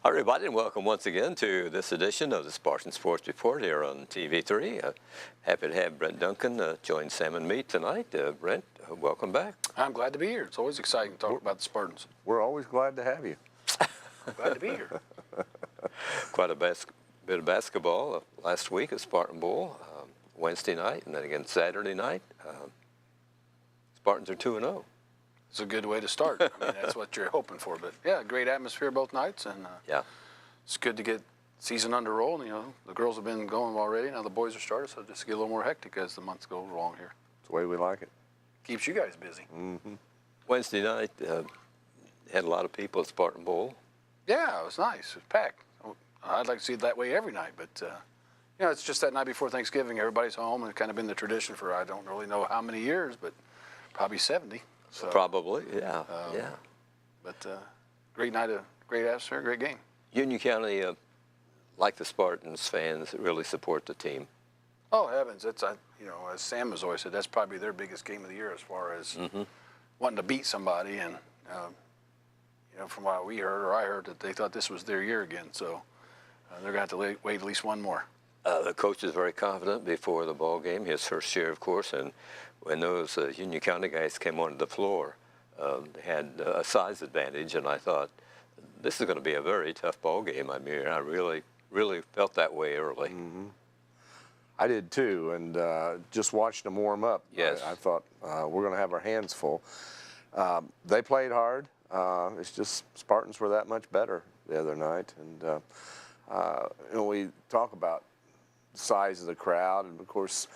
Hi, everybody, and welcome once again to this edition of the Spartan Sports Report here on TV3. Happy to have Brent Duncan join Sam and me tonight. Brent, welcome back. I'm glad to be here. It's always exciting to talk about the Spartans. We're always glad to have you. Glad to be here. Quite a bit of basketball last week at Spartan Bowl, Wednesday night, and then again Saturday night. Spartans are 2-0. It's a good way to start. I mean, that's what you're hoping for. But yeah, great atmosphere both nights, and Yeah. it's good to get season under roll. You know, the girls have been going already. Now the boys are started, so just get a little more hectic as the months go along here. It's the way we like it. Keeps you guys busy. Mm-hmm. Wednesday night had a lot of people at Spartan Bowl. Yeah, it was nice. It was packed. I'd like to see it that way every night, but you know, it's just that night before Thanksgiving, everybody's home, and it's kind of been the tradition for I don't really know how many years, but probably 70. So, Probably, yeah, yeah. But great night, great atmosphere, great game. Union County, like the Spartans fans, really support the team. Oh heavens, it's you know, as Sam has always said, that's probably their biggest game of the year as far as wanting to beat somebody. And you know, from what we heard or I heard, that they thought this was their year again. So they're gonna have to wait at least one more. The coach is very confident before the ball game. His first year, of course, and when those Union County guys came onto the floor, they had a size advantage, and I thought this is going to be a very tough ball game. I mean, I really felt that way early. Mm-hmm. I did too, and just watched them warm up. Yes. I thought we're going to have our hands full. They played hard. It's just Spartans were that much better the other night, and you know, we talk about the size of the crowd, and of course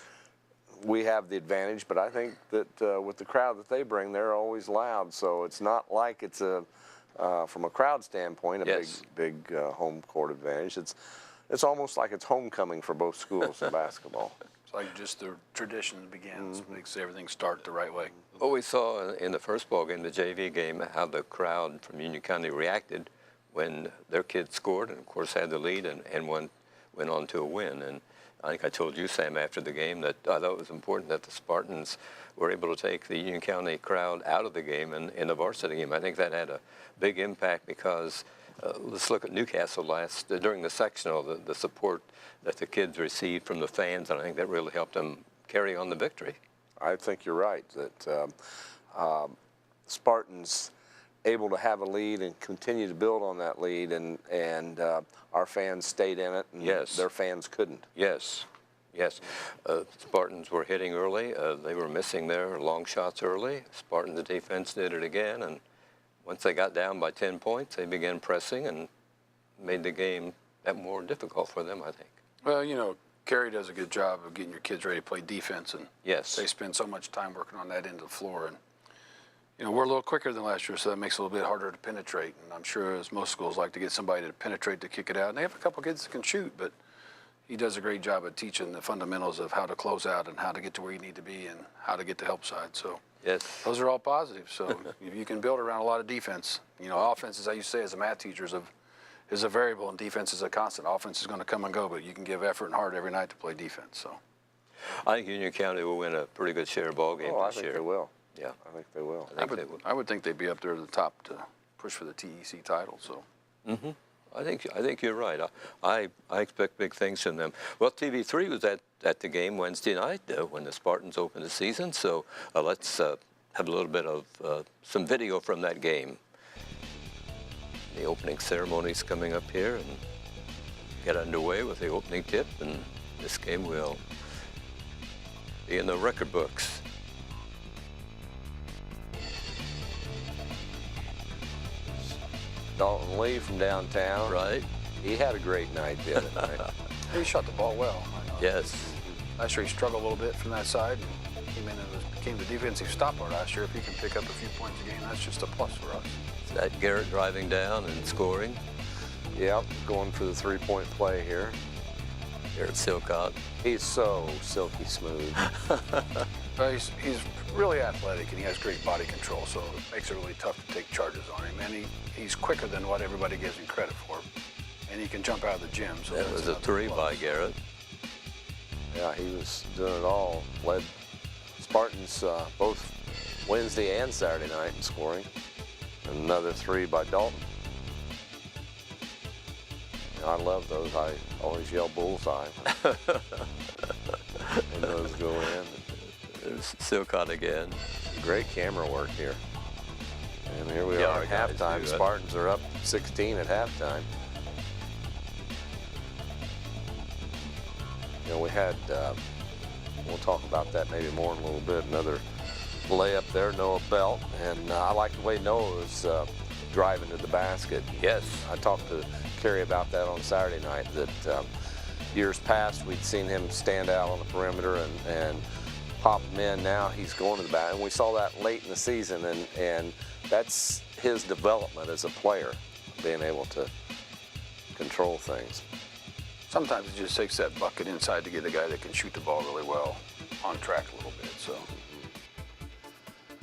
we have the advantage, but I think that with the crowd that they bring, they're always loud. So it's not like it's a, from a crowd standpoint, a Yes. big home court advantage. It's almost like it's homecoming for both schools in basketball. It's like just the tradition begins, makes everything start the right way. What we saw in the first ball game, the JV game, how the crowd from Union County reacted when their kids scored, and of course had the lead and went on to a win. And I think I told you, Sam, after the game that I thought it was important that the Spartans were able to take the Union County crowd out of the game and in the varsity game. I think that had a big impact because let's look at Newcastle during the sectional, the support that the kids received from the fans, and I think that really helped them carry on the victory. I think you're right, that Spartans able to have a lead and continue to build on that lead, and our fans stayed in it, and Yes. their fans couldn't. Yes, yes. Spartans were hitting early. They were missing their long shots early. Spartan, the defense, did it again, and once they got down by 10 points, they began pressing and made the game that more difficult for them, I think. Well, you know, Kerry does a good job of getting your kids ready to play defense, and Yes. they spend so much time working on that end of the floor. And you know, we're a little quicker than last year, so that makes it a little bit harder to penetrate. And I'm sure, as most schools like to get somebody to penetrate to kick it out. And they have a couple kids that can shoot, but he does a great job of teaching the fundamentals of how to close out and how to get to where you need to be and how to get to help side. So Yes. those are all positive. So if you can build around a lot of defense. You know, offense, as I used to say as a math teacher, is a variable, and defense is a constant. Offense is going to come and go, but you can give effort and heart every night to play defense. So I think Union County will win a pretty good share of ball games I this think year. they will. Yeah. I think they will. I would think they'd be up there at the top to push for the TEC title. So. I think you're right. I expect big things from them. Well, TV3 was at the game Wednesday night when the Spartans opened the season. So let's have a little bit of some video from that game. The opening ceremony's coming up here, and get underway with the opening tip, and this game will be in the record books. Dalton Lee from downtown. Right? He had a great night the other night. He shot the ball well. Yes. Last year he struggled a little bit from that side and came in and became the defensive stopper last year. If he can pick up a few points a game, that's just a plus for us. Is that Garrett driving down and scoring? Yep, going for the three-point play here. Garrett Silcott. He's so silky smooth. He's really athletic and he has great body control, so it makes it really tough to take charges on him. And he's quicker than what everybody gives him credit for. And he can jump out of the gym. So That was a three by Garrett. Yeah, he was doing it all. Led Spartans both Wednesday and Saturday night in scoring. Another three by Dalton. I love those. I always yell bullseye when those go in. It's still caught again. Great camera work here. And here we Yeah, are our at guys halftime. do it. Spartans are up 16 at halftime. You know, we had, we'll talk about that maybe more in a little bit, another layup there, Noah Belt. And I like the way Noah was driving to the basket. Yes. I talked to Kerry about that on Saturday night, that years past we'd seen him stand out on the perimeter and pop him in. Now he's going to the basket. And we saw that late in the season, and that's his development as a player, being able to control things. Sometimes it just takes that bucket inside to get a guy that can shoot the ball really well on track a little bit. So.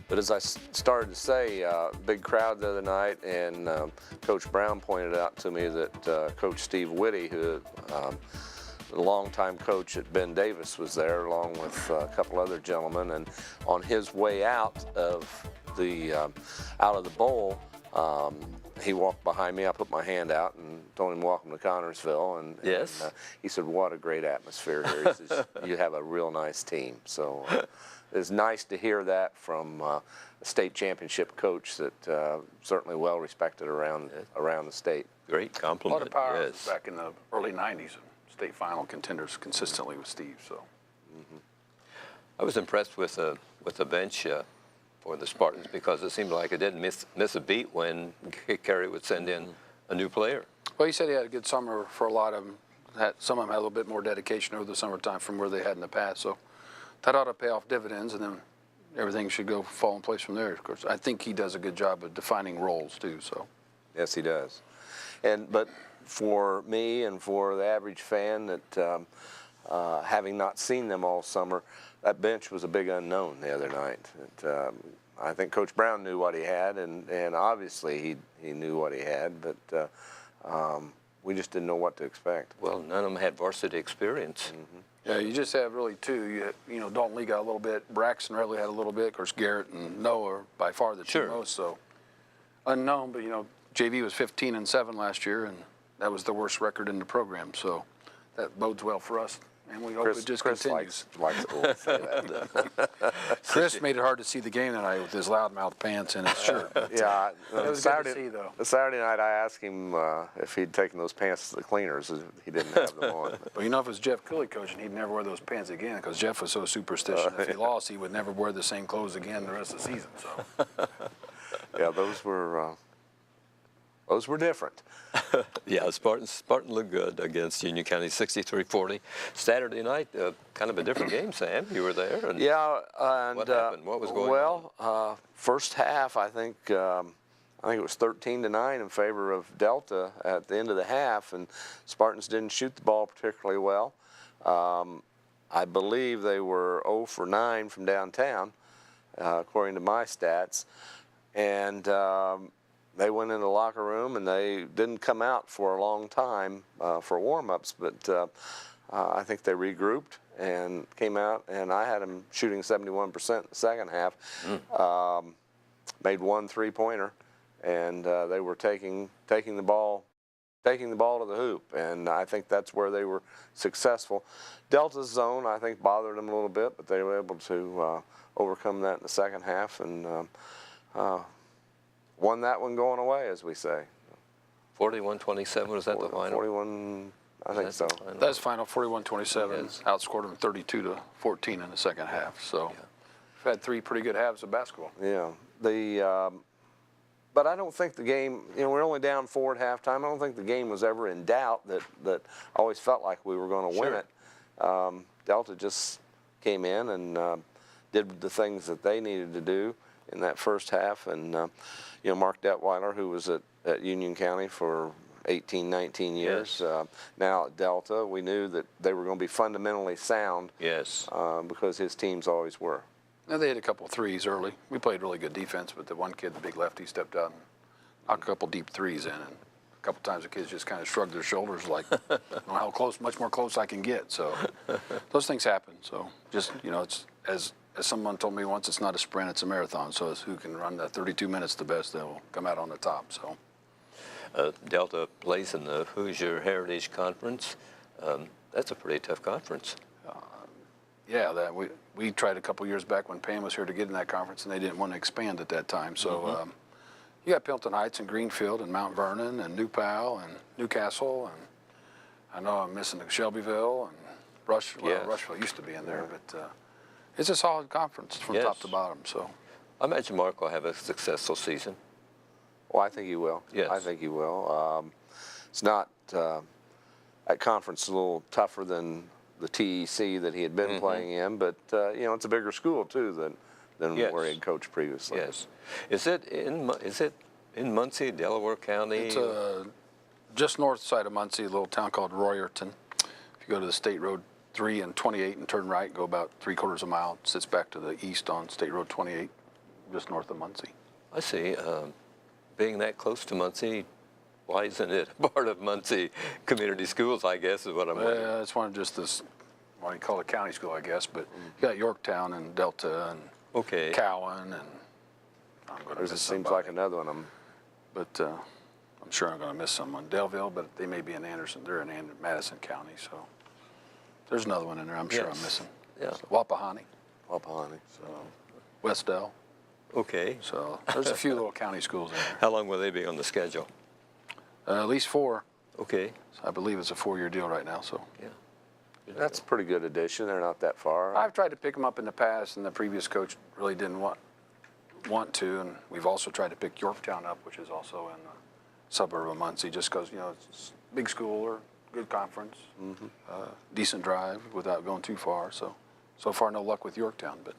But as I started to say, big crowd the other night, and Coach Brown pointed out to me that Coach Steve Whitty, who the longtime coach at Ben Davis, was there along with a couple other gentlemen, and on his way out of the bowl, he walked behind me. I put my hand out and told him welcome to Connorsville, and Yes. and, he said, "What a great atmosphere here." He says, "You have a real nice team." So it's nice to hear that from a state championship coach that certainly well respected around the state. Great A compliment. lot of power Yes. back in the early 90s, state final contenders consistently with Steve. So. I was impressed with the bench for the Spartans, because it seemed like it didn't miss a beat when Kerry would send in a new player. Well, he said he had a good summer for a lot of them. Some of them had a little bit more dedication over the summertime from where they had in the past. So that ought to pay off dividends, and then everything should fall in place from there. Of course, I think he does a good job of defining roles too. So. Yes, he does. But for me and for the average fan that having not seen them all summer, that bench was a big unknown the other night. I think Coach Brown knew what he had, and obviously he knew what he had, but we just didn't know what to expect. Well, none of them had varsity experience. Yeah, you just have really two. You know, Dalton Lee got a little bit. Braxton really had a little bit. Of course, Garrett and Noah are by far the two Sure. most. So unknown, but JV was 15-7 last year, and that was the worst record in the program. So that bodes well for us, and we hope it just continues. Likes to say that. Chris made it hard to see the game tonight with his loudmouth pants and his shirt. Yeah, It was good to see, though. Saturday night I asked him if he'd taken those pants to the cleaners. He didn't have them on. Well, if it was Jeff Cooley coaching, he'd never wear those pants again, because Jeff was so superstitious. If he lost, he would never wear the same clothes again the rest of the season. So. Yeah, those were different. Yeah, Spartan looked good against Union County, 63-40. Saturday night, kind of a different game, Sam. You were there. And Yeah, and what happened? What was going on? First half, I think it was 13-9 in favor of Delta at the end of the half, and Spartans didn't shoot the ball particularly well. I believe they were 0 for 9 from downtown, according to my stats, and they went in the locker room and they didn't come out for a long time for warm-ups, but I think they regrouped and came out, and I had them shooting 71% in the second half. Made one three-pointer, and they were taking the ball to the hoop, and I think that's where they were successful. Delta's zone, I think, bothered them a little bit, but they were able to overcome that in the second half, and won that one going away, as we say. 41-27, was that the final? 41, I think so. That's final 41-27. Yes. Outscored them 32-14 in the second half. So we've had three pretty good halves of basketball. Yeah. But I don't think the game, we're only down 4 at halftime. I don't think the game was ever in doubt. That I always felt like we were going to win it. Delta just came in and did the things that they needed to do in that first half. And, Mark Detweiler, who was at Union County for 18, 19 years, Yes. now at Delta, we knew that they were going to be fundamentally sound. Yes. Because his teams always were. Now, they hit a couple of threes early. We played really good defense, but the one kid, the big lefty, stepped out and knocked a couple deep threes in. And a couple times the kids just kind of shrugged their shoulders like, I don't know how close, much more close I can get. So those things happen. So just, it's as someone told me once, it's not a sprint, it's a marathon. So it's who can run that 32 minutes the best that will come out on the top. So Delta plays in the Hoosier Heritage Conference. That's a pretty tough conference. Yeah, that we tried a couple years back when Pam was here to get in that conference, and they didn't want to expand at that time. So you got Pilton Heights and Greenfield and Mount Vernon and New Pal and Newcastle, and I know I'm missing Shelbyville and Rushville used to be in there, but it's a solid conference from top to bottom. So I imagine Mark will have a successful season. Well, I think he will. Yes. I think he will. It's not, that conference is a little tougher than the TEC that he had been playing in, but, you know, it's a bigger school, too, than where he had coached previously. Yes. Is it in Muncie, Delaware County? it's just north side of Muncie, a little town called Royerton. If you go to the State Road 3 and 28 and turn right, go about 3/4 of a mile, it sits back to the east on State Road 28, just north of Muncie. I see. Being that close to Muncie, why isn't it part of Muncie Community Schools, I guess, is what I'm wondering. It's one of just this, what do you call it, county school, I guess, but you got Yorktown and Delta and Cowan, and I'm going to miss It seems somebody. like another one. But I'm sure I'm going to miss someone. Delville, but they may be in Anderson. They're in Madison County, so there's another one in there I'm sure I'm missing. Yeah. So, Wapahani, So, Westdale. Okay. So there's a few little county schools in there. How long will they be on the schedule? At least 4. Okay. So I believe it's a 4-year deal right now. So Yeah. that's a pretty good addition. They're not that far. I've tried to pick them up in the past, and the previous coach really didn't want to. And we've also tried to pick Yorktown up, which is also in the suburb of Muncie, just because, you know, it's a big school or good conference, decent drive without going too far. So far, no luck with Yorktown, but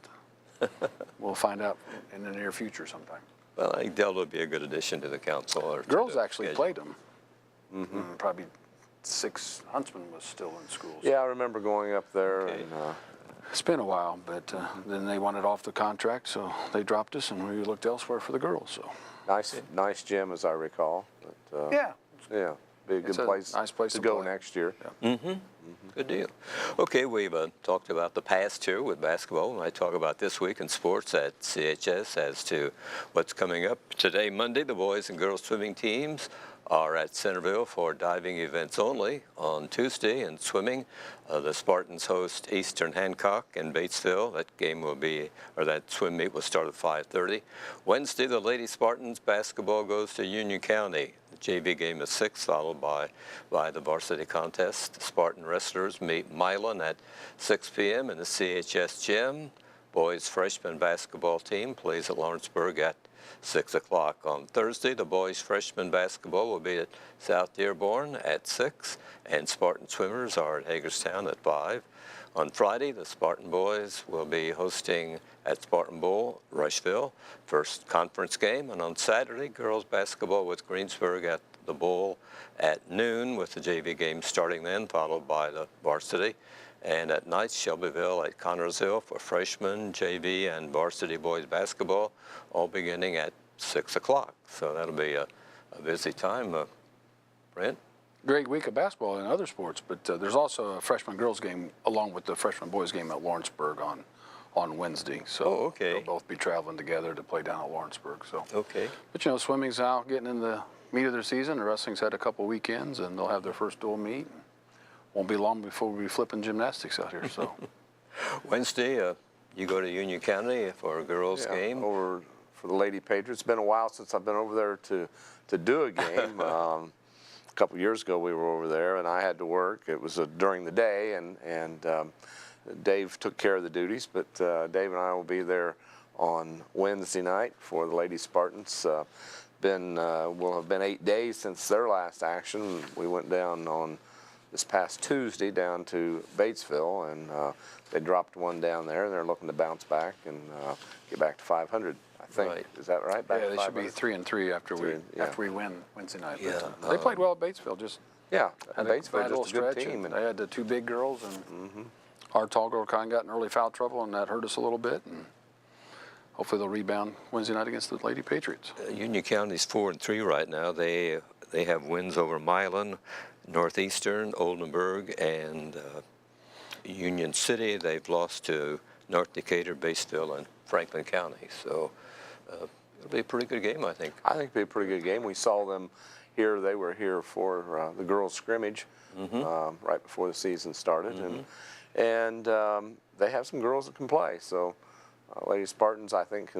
we'll find out in the near future sometime. Well, I think Delta would be a good addition to the council. Or to Girls the actually schedule. played them. Probably 6 Huntsman was still in school. So. Yeah, I remember going up there. Okay. And It's been a while, but then they wanted off the contract, so they dropped us, and we looked elsewhere for the girls. So nice gym, as I recall. But, yeah, be a good It's a place, nice place to go play. next year. Good deal. Okay, we've talked about the past here with basketball, and I talk about this week in sports at CHS as to what's coming up. Today, Monday, the boys and girls swimming teams are at Centerville for diving events only. On Tuesday, in swimming, the Spartans host Eastern Hancock in Batesville. That game will be, or that swim meet will start at 5:30. Wednesday, the Lady Spartans basketball goes to Union County. The JV game is 6, followed by the varsity contest. The Spartan wrestlers meet Milan at 6 p.m. in the CHS gym. Boys freshman basketball team plays at Lawrenceburg at 6 o'clock. On Thursday, the boys freshman basketball will be at South Dearborn at 6, and Spartan swimmers are at Hagerstown at 5. On Friday, the Spartan boys will be hosting at Spartan Bowl, Rushville, first conference game. And on Saturday, girls basketball with Greensburg at the Bowl at noon, with the JV game starting then, followed by the varsity. And at night, Shelbyville at Connorsville for freshmen, JV, and varsity boys basketball, all beginning at 6 o'clock. So that'll be a busy time. Brent? great week of basketball and other sports, but there's also a freshman girls game along with the freshman boys game at Lawrenceburg on Wednesday. So okay. they'll both be traveling together to play down at Lawrenceburg. So Okay. But you know, swimming's now getting in the meat of their season. The wrestling's had a couple weekends, and they'll have their first dual meet. Won't be long before we'll be flipping gymnastics out here. So Wednesday, you go to Union County for a girls game. Over for the Lady Patriots. It's been a while since I've been over there to do a game. A couple years ago we were over there, and I had to work. It was during the day, and Dave took care of the duties. But Dave and I will be there on Wednesday night for the Lady Spartans. Will have been 8 days since their last action. We went down on this past Tuesday down to Batesville, and they dropped one down there, and they're looking to bounce back and get back to 500. I think. Right. Is that right? Back yeah, to they should 500? be 3-3 after Three, we win Wednesday night. Yeah. But, they played well at Batesville. Just Yeah, had and a Batesville bad little just a good stretch, team. and they had the two big girls, and our tall girl kind of got in early foul trouble, and that hurt us a little bit. And hopefully they'll rebound Wednesday night against the Lady Patriots. Union County's 4-3 right now. They have wins over Milan, Northeastern, Oldenburg, and Union City. They've lost to North Decatur, Batesville, and Franklin County. So it'll be a pretty good game, I think. I think it'll be a pretty good game. We saw them here. They were here for the girls' scrimmage right before the season started, and they have some girls that can play. So, Lady Spartans, I think,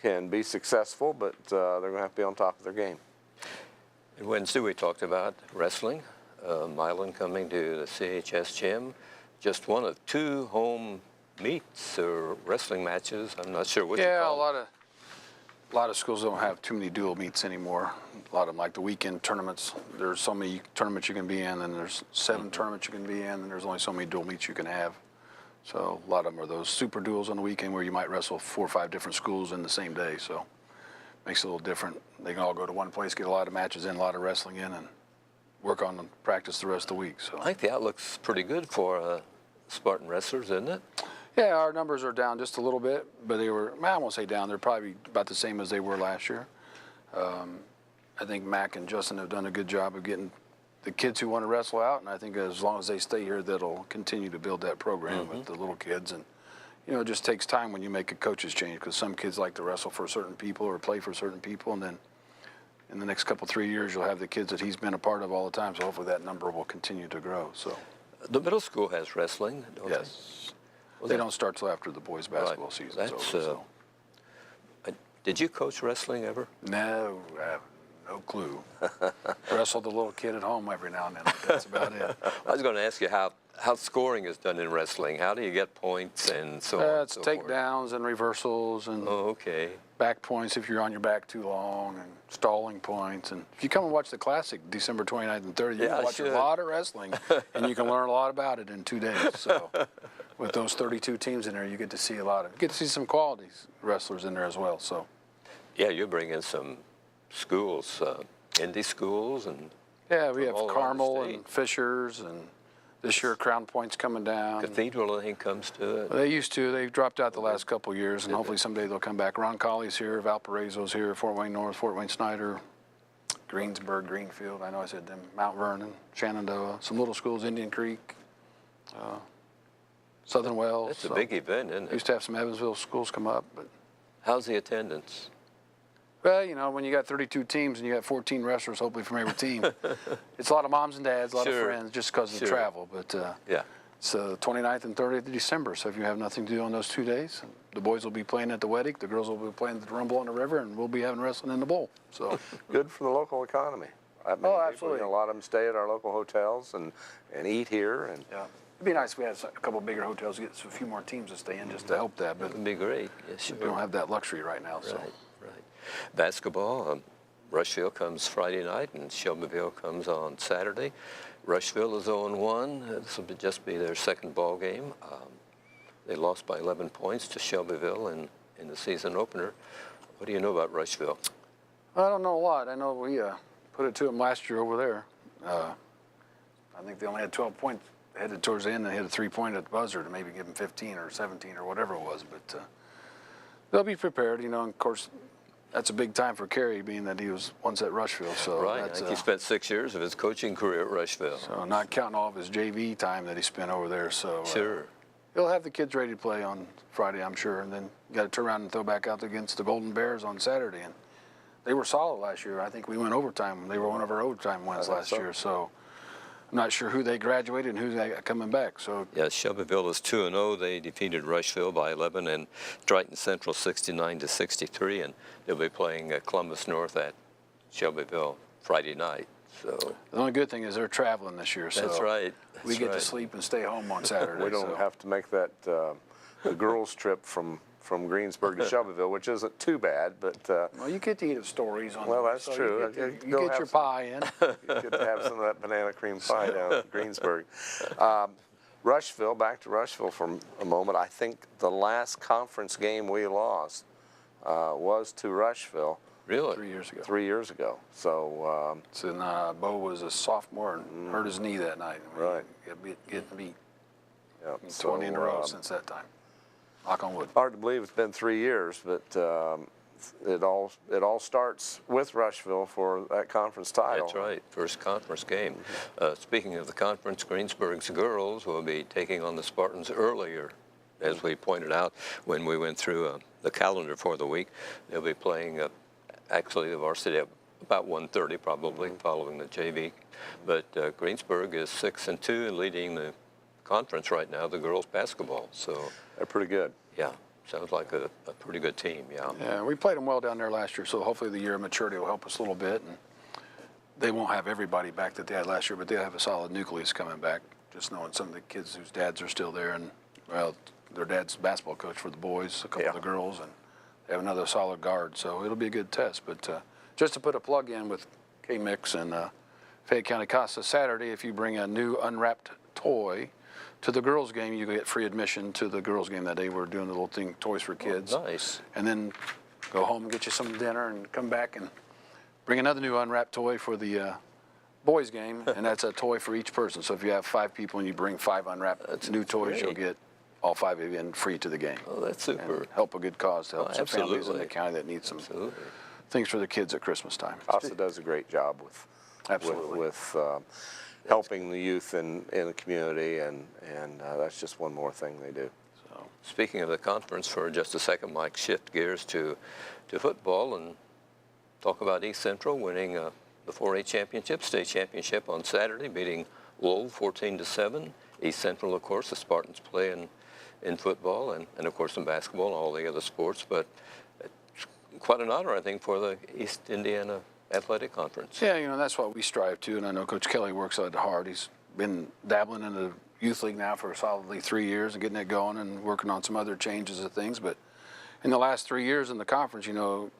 can be successful, but they're going to have to be on top of their game. And Wednesday we talked about wrestling. Milan coming to the CHS gym. Just one of 2 home meets or wrestling matches. I'm not sure what you Yeah, call it. a lot of schools don't have too many dual meets anymore. A lot of them, like the weekend tournaments, there's so many tournaments you can be in, and there's 7 tournaments you can be in, and there's only so many dual meets you can have. So a lot of them are those super duels on the weekend where you might wrestle 4 or 5 different schools in the same day. So makes it a little different. They can all go to one place, get a lot of matches in, a lot of wrestling in, and work on them, practice the rest of the week. So I think the outlook's pretty good for Spartan wrestlers, isn't it? yeah, our numbers are down just a little bit, but they were, I won't say down, they're probably about the same as they were last year. I think Mac and Justin have done a good job of getting the kids who want to wrestle out, and I think as long as they stay here, that'll continue to build that program with the little kids. And you know, it just takes time when you make a coach's change, because some kids like to wrestle for certain people or play for certain people, and then in the next couple, 3 years, you'll have the kids that he's been a part of all the time, so hopefully that number will continue to grow. So The middle school has wrestling, don't they? yes. They don't start till after the boys' basketball season's That's, over. So. Did you coach wrestling ever? No, I have no clue. Wrestle the little kid at home every now and then. But that's about it. I was going to ask you how scoring is done in wrestling. How do you get points and so on and It's so forth? takedowns and reversals and Oh, okay. back points if you're on your back too long, and stalling points. And if you come and watch the Classic December 29th and 30th, you Yeah, I can watch should. a lot of wrestling, and you can learn a lot about it in 2 days. So with those 32 teams in there, you get to see some quality wrestlers in there as well. So Yeah, you bring in some schools, indie schools, and yeah, we from have all around the Carmel state. and Fishers, and this year Crown Point's coming down. Cathedral, I think, comes to it. They used to. They've dropped out the last couple of years, and hopefully someday they'll come back. Ron Colley's here, Valparaiso's here, Fort Wayne North, Fort Wayne Snyder, Greensburg, Greenfield. I know I said them. Mount Vernon, Shenandoah, some little schools, Indian Creek, Southern Wells. It's a So, big event, isn't used it? to have some Evansville schools come up, but How's the attendance? well, you know, when you got 32 teams and you got 14 wrestlers, hopefully from every team, it's a lot of moms and dads, a lot Sure. of friends, just because of the Sure. travel. But Yeah. it's 29th and 30th of December, so if you have nothing to do on those 2 days, the boys will be playing at the wedding, the girls will be playing at the Rumble on the River, and we'll be having wrestling in the bowl. So Good for the local economy. I mean, absolutely. A lot of them stay at our local hotels and eat here. And yeah, it'd be nice if we had a couple bigger hotels to get a few more teams to stay in just to help that, but It'd be great. Yes, sure. we don't have that luxury right now. So Right, right. Basketball, Rushville comes Friday night and Shelbyville comes on Saturday. Rushville is 0-1. This will just be their second ball game. They lost by 11 points to Shelbyville in the season opener. What do you know about Rushville? I don't know a lot. I know we put it to them last year over there. I think they only had 12 points headed towards the end and hit a 3-point at the buzzer to maybe give them 15 or 17 or whatever it was. But they'll be prepared, you know. And of course, that's a big time for Kerry, being that he was once at Rushville. So Right, I that's, think he spent 6 years of his coaching career at Rushville. so not counting all of his JV time that he spent over there. So Sure. he'll have the kids ready to play on Friday, I'm sure, and then you got to turn around and throw back out against the Golden Bears on Saturday. And they were solid last year. I think we went overtime. They were one of our overtime wins last year. So I'm not sure who they graduated and who's coming back. So Yeah, Shelbyville is 2-0. They defeated Rushville by 11 and Triton Central 69-63, and they'll be playing Columbus North at Shelbyville Friday night. So the only good thing is they're traveling this year. So that's right. we That's get right. to sleep and stay home on Saturday. we don't so. have to make that the girls' trip from Greensburg to Shelbyville, which isn't too bad. But Well, you get to eat at Stories on. Well, the way, that's so true. You Go get have your some- pie in. good to have some of that banana cream pie down at Greensburg. Rushville, back to Rushville for a moment. I think the last conference game we lost was to Rushville Really? 3 years ago. 3 years ago. So So Bo was a sophomore and hurt his knee that night. Right. Getting beat yeah, 20 in a row so, since that time. Knock on wood. hard to believe it's been 3 years, but it all starts with Rushville for that conference title. That's right, first conference game. Speaking of the conference, Greensburg's girls will be taking on the Spartans earlier, as we pointed out when we went through the calendar for the week. They'll be playing, actually the varsity about 1:30 probably, following the JV. But Greensburg is 6-2 and leading the conference right now, the girls basketball. So They're pretty good. yeah, sounds like a pretty good team. Yeah. Yeah, we played them well down there last year, so hopefully the year of maturity will help us a little bit. And they won't have everybody back that they had last year, but they'll have a solid nucleus coming back. Just knowing some of the kids whose dads are still there, and well, their dad's basketball coach for the boys, a couple of the girls, and they have another solid guard. So it'll be a good test. But just to put a plug in with K-Mix and Fayette County Casa Saturday, if you bring a new unwrapped toy to the girls' game, you get free admission to the girls' game that day. We're doing a little thing, Toys for Kids. Oh, nice. And then go home and get you some dinner and come back and bring another new unwrapped toy for the boys' game, and that's a toy for each person. So if you have 5 people and you bring 5 unwrapped new toys, great. you'll get all 5 of you in free to the game. Oh, that's super. And help a good cause to help some families in absolutely. the county that need some Absolutely. things for the kids at Christmas time. Casa does a great job with Absolutely. helping the youth in the community, and that's just one more thing they do. So, Speaking of the conference, for just a second, Mike, shift gears to football and talk about East Central winning the 4A championship, state championship on Saturday, beating Lowell 14-7. East Central, of course, the Spartans play in football and of course in basketball and all the other sports, but it's quite an honor, I think, for the East Indiana Athletic Conference. yeah, you know, that's what we strive to, and I know Coach Kelly works at it hard. He's been dabbling in the youth league now for solidly 3 years and getting it going and working on some other changes of things. But in the last 3 years in the conference, you know,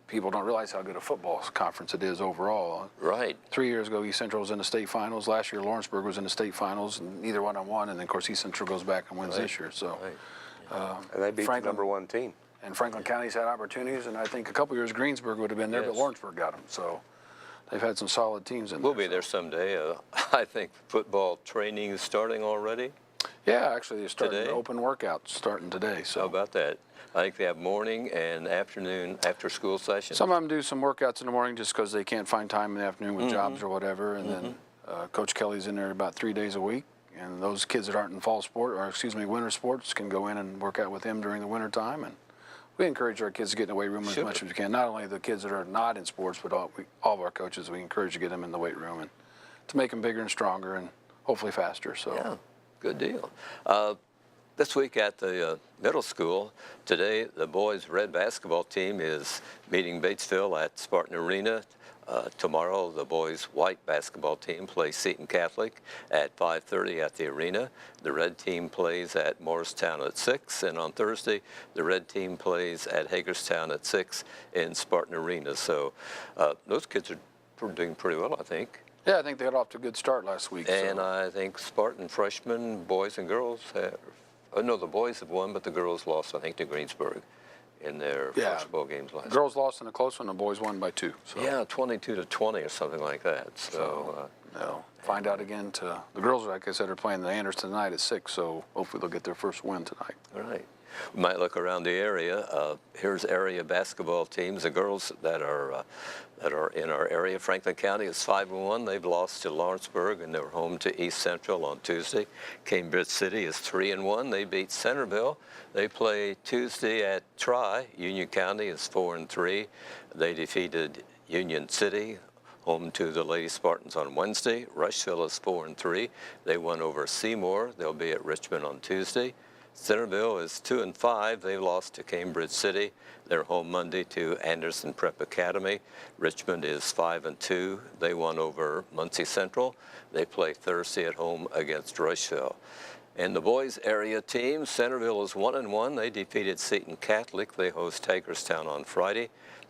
people don't realize how good a football conference it is overall. Right. 3 years ago, East Central was in the state finals. Last year, Lawrenceburg was in the state finals, and neither one on one. And then, of course, East Central goes back and wins this year. So, Right. And they beat the #1 team. and Franklin County's had opportunities, and I think a couple years Greensburg would have been there, but Yes. Lawrenceburg got them. So they've had some solid teams in We'll there. be there someday. I think football training is starting already. Yeah, actually, they're starting Today? open workouts starting today. How So about that? I think they have morning and afternoon after-school sessions. some of them do some workouts in the morning just because they can't find time in the afternoon with jobs or whatever. And then Coach Kelly's in there about 3 days a week. And those kids that aren't in fall sport, or excuse me, winter sports, can go in and work out with him during the winter time. And we encourage our kids to get in the weight room as Sure. much as we can. Not only the kids that are not in sports, but all of our coaches, we encourage to get them in the weight room and to make them bigger and stronger and hopefully faster. So. Yeah, good deal. This week at the middle school, today the boys' red basketball team is meeting Batesville at Spartan Arena. Tomorrow the boys' white basketball team plays Seton Catholic at 5:30 at the arena. The red team plays at Morristown at 6, and on Thursday the red team plays at Hagerstown at 6 in Spartan Arena. So those kids are doing pretty well, I think. Yeah, I think they got off to a good start last week. And so. I think Spartan freshmen, boys and girls, no, the boys have won, but the girls lost, I think, to Greensburg in their first ball games last year. Girls lost in a close one, the boys won by 2. So. Yeah, 22-20 or something like that. So, No, find out again. The girls, like I said, are playing the Anderson tonight at 6, so hopefully they'll get their first win tonight. all right. We might look around the area. Here's area basketball teams. The girls that are in our area. Franklin County is 5-1. They've lost to Lawrenceburg, and they're home to East Central on Tuesday. Cambridge City is 3-1. They beat Centerville. They play Tuesday at Tri. Union County is 4-3. They defeated Union City, home to the Lady Spartans on Wednesday. Rushville is 4-3. They won over Seymour. They'll be at Richmond on Tuesday. Centerville is 2-5. They lost to Cambridge City. They're home Monday to Anderson Prep Academy. Richmond is 5-2. They won over Muncie Central. They play Thursday at home against Rushville. And the boys' area team, Centerville is 1-1. They defeated Seton Catholic. They host Hagerstown on Friday.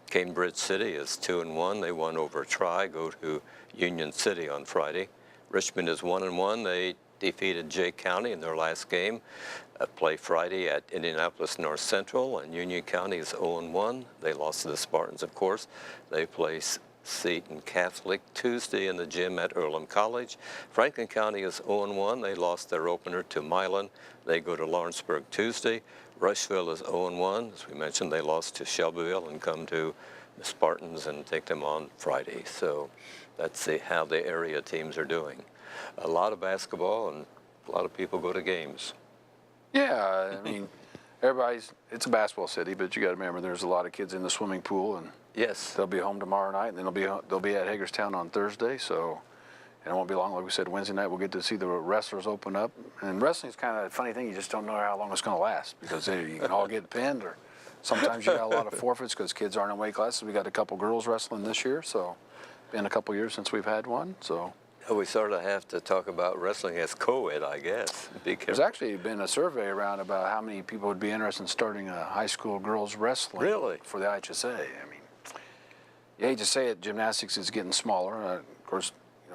Cambridge City is 2-1. They won over Tri. Go to Union City on Friday. Richmond is 1-1. They defeated Jay County in their last game. Play Friday at Indianapolis North Central, and Union County is 0-1. They lost to the Spartans, of course. They play Seton Catholic Tuesday in the gym at Earlham College. Franklin County is 0-1. They lost their opener to Milan. They go to Lawrenceburg Tuesday. Rushville is 0-1. As we mentioned, they lost to Shelbyville and come to the Spartans and take them on Friday. So that's how the area teams are doing. A lot of basketball, and a lot of people go to games. Yeah, I mean, it's a basketball city, but you got to remember there's a lot of kids in the swimming pool and Yes. They'll be home tomorrow night, and then they'll be at Hagerstown on Thursday. So, and it won't be long. Like we said, Wednesday night we'll get to see the wrestlers open up. And wrestling's kind of a funny thing. You just don't know how long it's going to last because you can all get pinned, or sometimes you got a lot of forfeits because kids aren't in weight classes. We got a couple girls wrestling this year, so been a couple years since we've had one. So. We sort of have to talk about wrestling as co-ed, I guess. Be There's careful. actually been a survey around about how many people would be interested in starting a high school girls wrestling Really? for the IHSA. I mean, you hate to say it, gymnastics is getting smaller. Of course,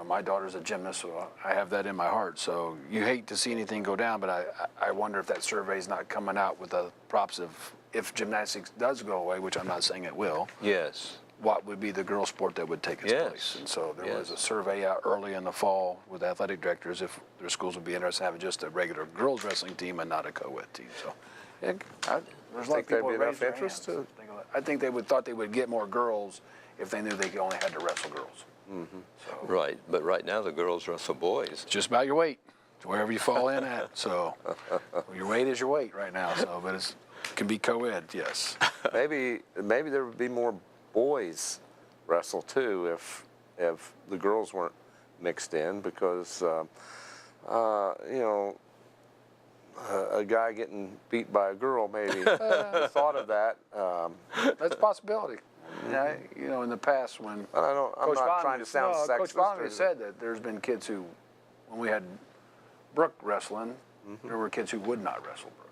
my daughter's a gymnast, so I have that in my heart. So you hate to see anything go down, but I wonder if that survey's not coming out with the props of if gymnastics does go away, which I'm not saying it will. Yes. What would be the girl sport that would take its Yes. place? And so there was Yes. a survey out early in the fall with athletic directors if their schools would be interested in having just a regular girls wrestling team and not a co-ed team. So there's a lot Think of people there'd be that enough raised their interest hands. to- I think they thought they would get more girls if they knew they only had to wrestle girls. So Right. But right now the girls wrestle boys. it's just about your weight, wherever you fall in at. So your weight is your weight right now. So, but it can be co-ed, yes. Maybe there would be more boys wrestle too if the girls weren't mixed in, because a guy getting beat by a girl, maybe the thought of that. That's a possibility. Yeah, in the past when I'm not trying to sound sexist. Coach Bonner said that there's been kids who, when we had Brooke wrestling, there were kids who would not wrestle Brooke.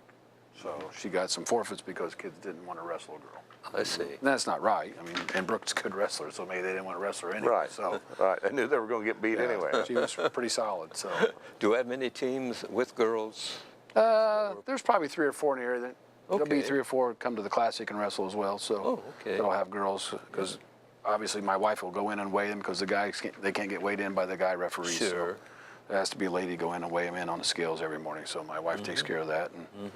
So she got some forfeits because kids didn't want to wrestle a girl. I see. And that's not right. I mean, and Brooke's a good wrestler, so maybe they didn't want to wrestle her anyway. Right. So Right. I knew they were going to get beat anyway. she was pretty solid. So Do we have many teams with girls? there's probably 3 or 4 in the area. There'll be Okay. 3 or 4 come to the Classic and wrestle as well. So Oh, okay. they'll have girls because obviously my wife will go in and weigh them because the guys they can't get weighed in by the guy referees. Sure. So there has to be a lady go in and weigh them in on the scales every morning. So my wife takes care of that and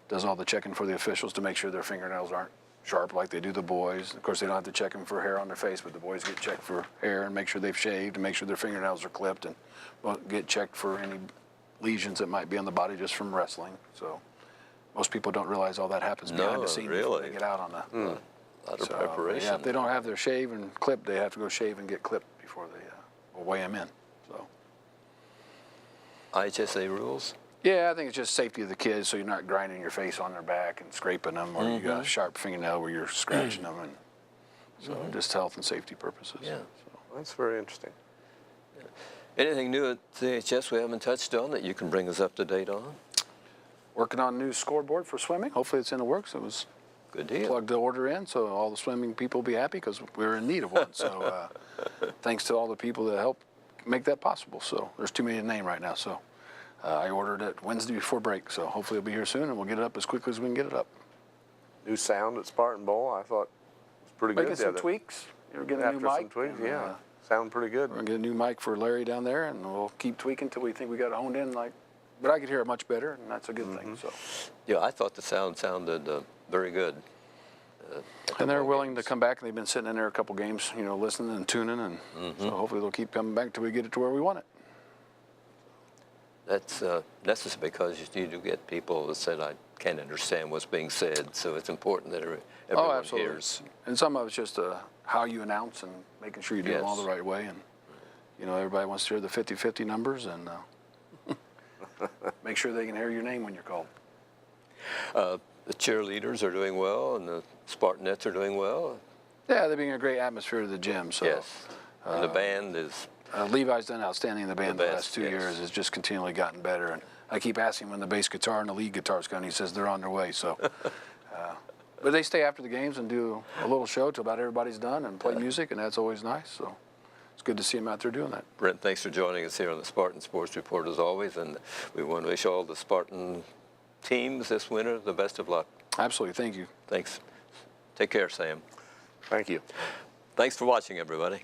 does all the checking for the officials to make sure their fingernails aren't sharp like they do the boys. Of course, they don't have to check them for hair on their face, but the boys get checked for hair and make sure they've shaved and make sure their fingernails are clipped and get checked for any lesions that might be on the body just from wrestling. So most people don't realize all that happens behind No, the scenes before really. they get out on the. A lot of So, preparation. yeah, if they don't have their shave and clipped, they have to go shave and get clipped before they will weigh them in. So. IHSA rules? Yeah, I think it's just safety of the kids, so you're not grinding your face on their back and scraping them, or you got a sharp fingernail where you're scratching them, and so just health and safety purposes. Yeah. So. That's very interesting. Anything new at CHS we haven't touched on that you can bring us up to date on? Working on a new scoreboard for swimming. Hopefully it's in the works. It was Good deal. plugged the order in, so all the swimming people will be happy because we're in need of one. So thanks to all the people that helped make that possible. So there's too many to name right now. So I ordered it Wednesday before break. So hopefully it'll be here soon, and we'll get it up as quickly as we can get it up. New sound at Spartan Bowl, I thought was pretty Making good. some tweaks. You're getting a new After mic. some tweaks, and, yeah. Sound pretty good. We're gonna get a new mic for Larry down there, and we'll keep tweaking until we think we got it honed in. But I could hear it much better, and that's a good thing. So. Yeah, I thought the sound sounded very good. And they're willing to come back, and they've been sitting in there a couple games, listening and tuning, and so hopefully they'll keep coming back until we get it to where we want it. That's necessary because you do get people that said, I can't understand what's being said, so it's important that everyone Absolutely. hears. And some of it's just how you announce and making sure you do it all the Yes. right way. And, everybody wants to hear the 50-50 numbers and make sure they can hear your name when you're called. The cheerleaders are doing well, and the Spartanettes are doing well. Yeah, they're being a great atmosphere to the gym. So Yes. And the band is, Levi's done outstanding in the band the best, last 2 yes. years. It's just continually gotten better. And I keep asking when the bass guitar and the lead guitar's coming. He says they're on their way. So, but they stay after the games and do a little show till about everybody's done and play music, and that's always nice. So it's good to see them out there doing that. Brent, thanks for joining us here on the Spartan Sports Report as always, and we want to wish all the Spartan teams this winter the best of luck. Absolutely. Thank you. Thanks. Take care, Sam. Thank you. Thanks for watching, everybody.